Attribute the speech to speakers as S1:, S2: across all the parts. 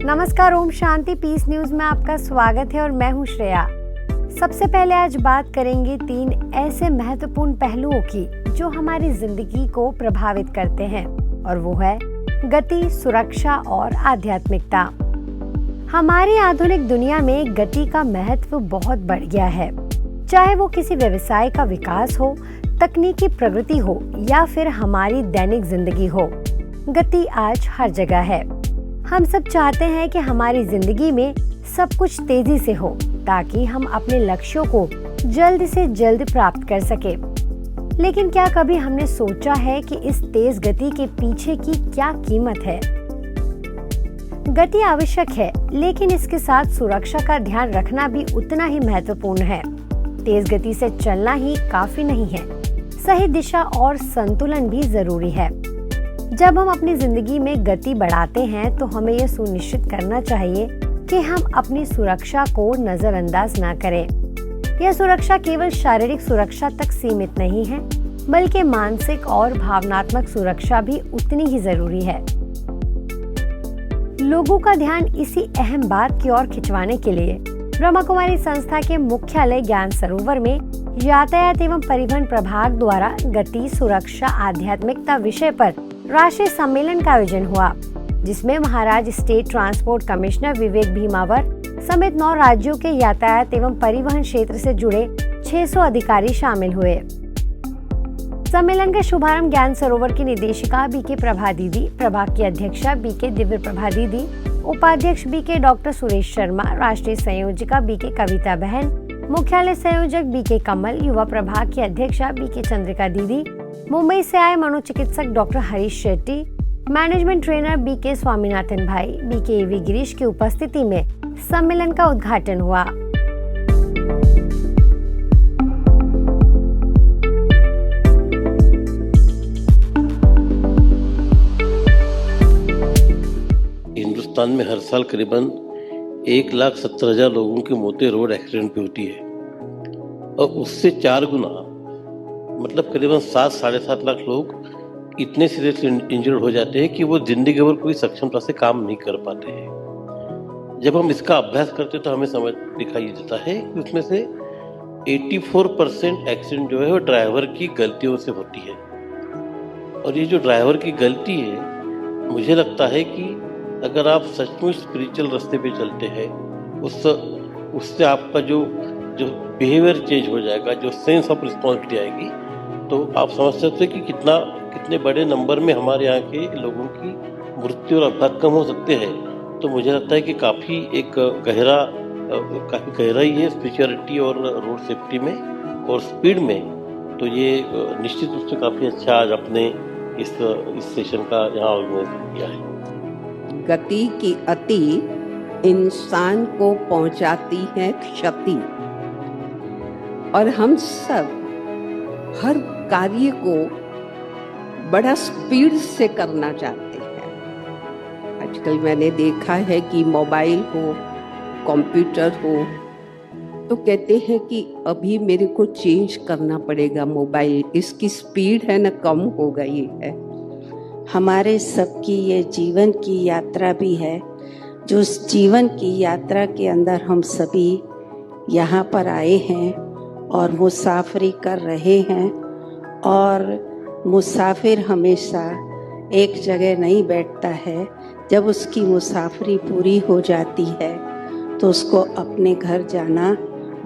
S1: नमस्कार, Om Shanti piece news में आपका स्वागत है और मैं हूं श्रेया। सबसे पहले आज बात करेंगे 3 ऐसे महत्वपूर्ण पहलुओं की जो हमारी जिंदगी को प्रभावित करते हैं, और वो है गति, सुरक्षा और आध्यात्मिकता। हमारी आधुनिक दुनिया में गति का महत्व बहुत बढ़ गया है। चाहे वो किसी व्यवसाय का विकास हो, तकनीकी प्रगति हो या फिर हमारी दैनिक जिंदगी हो, गति आज हर जगह है। हम सब चाहते हैं कि हमारी जिंदगी में सब कुछ तेजी से हो ताकि हम अपने लक्ष्यों को जल्द से जल्द प्राप्त कर सके। लेकिन क्या कभी हमने सोचा है कि इस तेज गति के पीछे की क्या कीमत है? गति आवश्यक है, लेकिन इसके साथ सुरक्षा का ध्यान रखना भी उतना ही महत्वपूर्ण है। तेज गति से चलना ही काफी नहीं है, सही दिशा और संतुलन भी जरूरी है। जब हम अपनी जिंदगी में गति बढ़ाते हैं तो हमें यह सुनिश्चित करना चाहिए कि हम अपनी सुरक्षा को नजरअंदाज ना करें। यह सुरक्षा केवल शारीरिक सुरक्षा तक सीमित नहीं है, बल्कि मानसिक और भावनात्मक सुरक्षा भी उतनी ही जरूरी है। लोगों का ध्यान इसी अहम बात की ओर खिंचवाने के लिए ब्रह्मा कुमारी संस्था के मुख्यालय ज्ञान सरोवर में यातायात एवं परिवहन प्रभाग द्वारा गति, सुरक्षा, आध्यात्मिकता विषय पर राष्ट्रीय सम्मेलन का आयोजन हुआ, जिसमें महाराज स्टेट ट्रांसपोर्ट कमिश्नर विवेक भीमावर समेत 9 राज्यों के यातायात एवं परिवहन क्षेत्र से जुड़े 600 अधिकारी शामिल हुए। सम्मेलन का शुभारंभ ज्ञान सरोवर की निदेशिका बीके प्रभा दीदी, प्रभाग की अध्यक्षा बीके दिव्य प्रभा दीदी, उपाध्यक्ष बीके डॉक्टर सुरेश शर्मा, राष्ट्रीय संयोजिका बीके कविता बहन, मुख्यालय संयोजक बीके कमल, युवा प्रभाग की अध्यक्षा बीके चंद्रिका दीदी, मुंबई से आए मनोचिकित्सक doctor Harish Shetty, management trainer BK Swaminathan भाई, बीके एवी गिरीश की उपस्थिति में सम्मेलन का उद्घाटन हुआ।
S2: हिंदुस्तान में हर साल करीबन 1,70,000 लोगों की मौतें रोड एक्सीडेंट पे होती है, और उससे 4 गुना मतलब करीबन 7-7.5 लाख लोग इतने सीरियसली इंजर्ड हो जाते हैं कि वो जिंदगी भर कोई सक्षमता से काम नहीं कर पाते हैं। जब हम इसका अभ्यास करते हैं तो हमें समझ दिखाई देता है कि उसमें से 84% एक्सीडेंट जो है वो ड्राइवर की गलतियों से होती है। और ये जो ड्राइवर की गलती है, मुझे लगता है कि अगर आप सचमुच स्पिरिचुअल रास्ते पे चलते हैं, उससे आपका जो बिहेवियर चेंज हो जाएगा, जो सेंस ऑफ रिस्पॉन्सिबिलिटी आएगी, तो आप समझ सकते हैं कि कितने बड़े नंबर में हमारे यहाँ के लोगों की मृत्यु और अपघात कम हो सकते हैं। तो मुझे लगता है कि काफ़ी गहराई है स्पिरिचुअलिटी और रोड सेफ्टी में और स्पीड में। तो ये निश्चित रूप से काफ़ी अच्छा आज अपने इस सेशन का यहाँ ऑर्गेनाइज किया है।
S3: गति की अति इंसान को पहुंचाती है क्षति, और हम सब हर कार्य को बड़ा स्पीड से करना चाहते हैं। आजकल मैंने देखा है कि मोबाइल हो, कंप्यूटर हो, तो कहते हैं कि अभी मेरे को चेंज करना पड़ेगा मोबाइल, इसकी स्पीड है ना कम हो गई है।
S4: हमारे सबकी ये जीवन की यात्रा भी है, जो उस जीवन की यात्रा के अंदर हम सभी यहाँ पर आए हैं और मुसाफरी कर रहे हैं। और मुसाफिर हमेशा एक जगह नहीं बैठता है। जब उसकी मुसाफरी पूरी हो जाती है तो उसको अपने घर जाना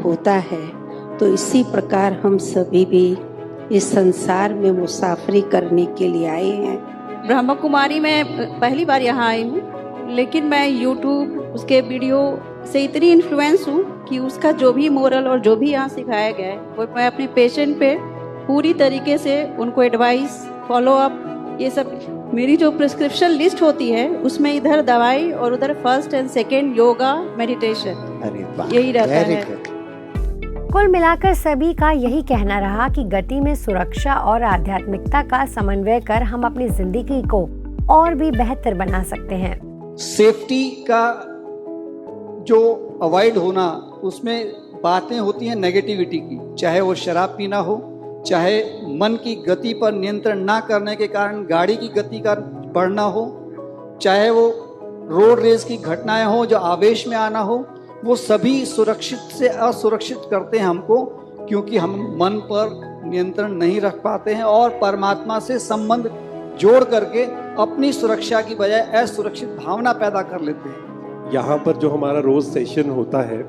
S4: होता है। तो इसी प्रकार हम सभी भी इस संसार में मुसाफरी करने के लिए आए हैं।
S5: ब्रह्मा कुमारी में पहली बार यहाँ आई हूँ, लेकिन मैं YouTube उसके वीडियो से इतनी इन्फ्लुएंस हूँ कि उसका जो भी मोरल और जो भी यहाँ सिखाया गया है वो मैं अपने पेशेंट पे पूरी तरीके से उनको एडवाइस, फॉलो अप, ये सब मेरी जो प्रिस्क्रिप्शन लिस्ट होती है उसमें इधर दवाई और उधर first and second yoga, meditation, यही रहता है।
S1: कुल मिलाकर सभी का यही कहना रहा कि गति में सुरक्षा और आध्यात्मिकता का समन्वय कर हम अपनी जिंदगी को और भी बेहतर बना सकते हैं।
S6: सेफ्टी का जो अवॉइड होना, उसमें बातें होती हैं नेगेटिविटी की, चाहे वो शराब पीना हो, चाहे मन की गति पर नियंत्रण ना करने के कारण गाड़ी की गति का बढ़ना हो, चाहे वो रोड रेस की घटनाएं हो, जो आवेश में आना हो, वो सभी सुरक्षित से असुरक्षित करते हैं हमको, क्योंकि हम मन पर नियंत्रण नहीं रख पाते हैं और परमात्मा से संबंध जोड़ करके अपनी सुरक्षा की बजाय असुरक्षित भावना पैदा कर लेते हैं।
S7: यहाँ पर जो हमारा रोज सेशन होता है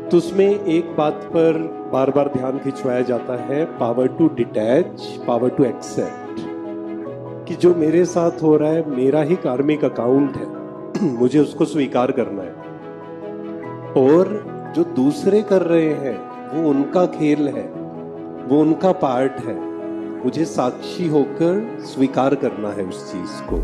S7: तो उसमें एक बात पर बार बार ध्यान खिंचवाया जाता है, power to detach, power to accept, कि जो मेरे साथ हो रहा है मेरा ही कार्मिक अकाउंट है, मुझे उसको स्वीकार करना है, और जो दूसरे कर रहे हैं वो उनका खेल है, वो उनका पार्ट है, मुझे साक्षी होकर स्वीकार करना है उस चीज को।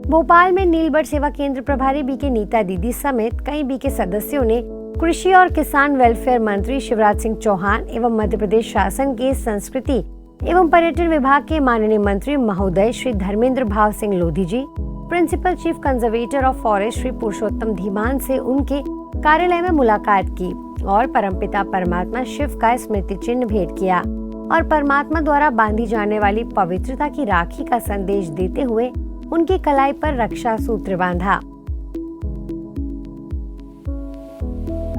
S1: भोपाल में नीलबर्ड सेवा केंद्र प्रभारी बीके नीता दीदी समेत कई बीके सदस्यों ने कृषि और किसान वेलफेयर मंत्री शिवराज सिंह चौहान एवं मध्य प्रदेश शासन के संस्कृति एवं पर्यटन विभाग के माननीय मंत्री महोदय Shri Dharmendra Bhav Singh Lodhi ji, principal chief conservator of forest Shri Purushottam Dhiman से उनके कार्यालय में मुलाकात की और परमपिता परमात्मा शिव का स्मृति चिन्ह भेंट किया और परमात्मा द्वारा बांधी जाने वाली पवित्रता की राखी का संदेश देते हुए उनकी कलाई पर रक्षा सूत्र बांधा।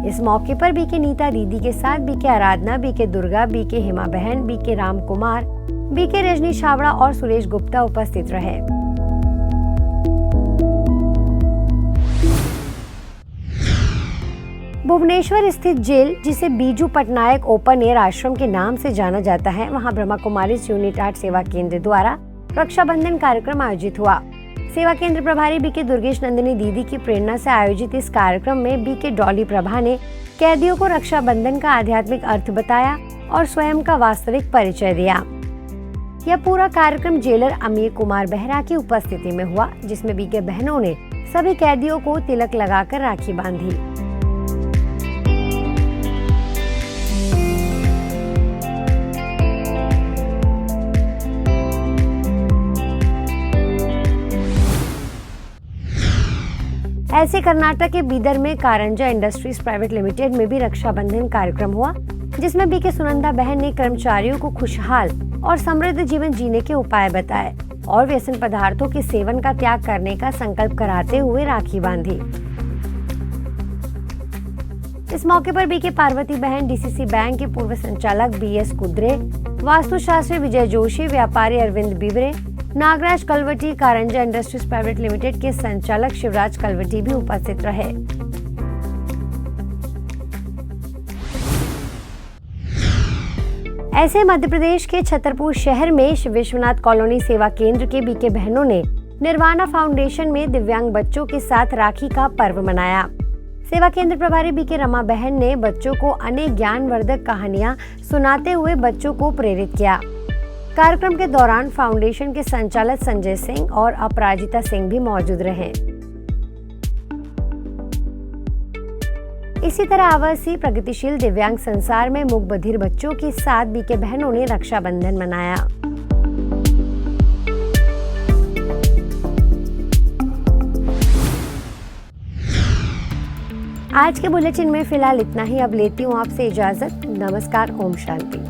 S1: इस मौके पर बीके नीता दीदी के साथ बीके आराधना, बीके दुर्गा, बीके हेमा बहन, बीके राम कुमार, बीके रजनी छावड़ा और सुरेश गुप्ता उपस्थित रहे। भुवनेश्वर स्थित जेल, जिसे बीजू पटनायक ओपन एयर आश्रम के नाम से जाना जाता है, वहां ब्रह्मा कुमारीज यूनिट 8 सेवा केंद्र द्वारा रक्षाबंधन कार्यक्रम आयोजित हुआ। सेवा केंद्र प्रभारी बीके दुर्गेश नंदिनी दीदी की प्रेरणा से आयोजित इस कार्यक्रम में बीके डॉली प्रभा ने कैदियों को रक्षाबंधन का आध्यात्मिक अर्थ बताया और स्वयं का वास्तविक परिचय दिया। यह पूरा कार्यक्रम जेलर अमीर कुमार बेहरा की उपस्थिति में हुआ, जिसमें बीके बहनों ने सभी कैदियों को तिलक लगाकर राखी बांधी। ऐसे कर्नाटक के बीदर में कारंजा इंडस्ट्रीज प्राइवेट लिमिटेड में भी रक्षाबंधन कार्यक्रम हुआ, जिसमें बीके सुनंदा बहन ने कर्मचारियों को खुशहाल और समृद्ध जीवन जीने के उपाय बताए और व्यसन पदार्थों के सेवन का त्याग करने का संकल्प कराते हुए राखी बांधी। इस मौके पर बीके पार्वती बहन, डीसीसी बैंक के पूर्व संचालक बीएस कुद्रे, वास्तुशास्त्री विजय जोशी, व्यापारी अरविंद बिबरे, नागराज कलवटी, कारंजा इंडस्ट्रीज प्राइवेट लिमिटेड के संचालक शिवराज कलवटी भी उपस्थित रहे। ऐसे मध्य प्रदेश के छतरपुर शहर में विश्वनाथ कॉलोनी सेवा केंद्र के बीके बहनों ने निर्वाणा फाउंडेशन में दिव्यांग बच्चों के साथ राखी का पर्व मनाया। सेवा केंद्र प्रभारी बीके रमा बहन ने बच्चों को अनेक ज्ञानवर्धक कहानियां सुनाते हुए बच्चों को प्रेरित किया। कार्यक्रम के दौरान फाउंडेशन के संचालक संजय सिंह और अपराजिता सिंह भी मौजूद रहे। इसी तरह आवासीय प्रगतिशील दिव्यांग संसार में मूक बधिर बच्चों के साथ बीके बहनों ने रक्षाबंधन मनाया। आज के बुलेटिन में फिलहाल इतना ही। अब लेती हूँ आपसे इजाजत। नमस्कार, ओम शांति।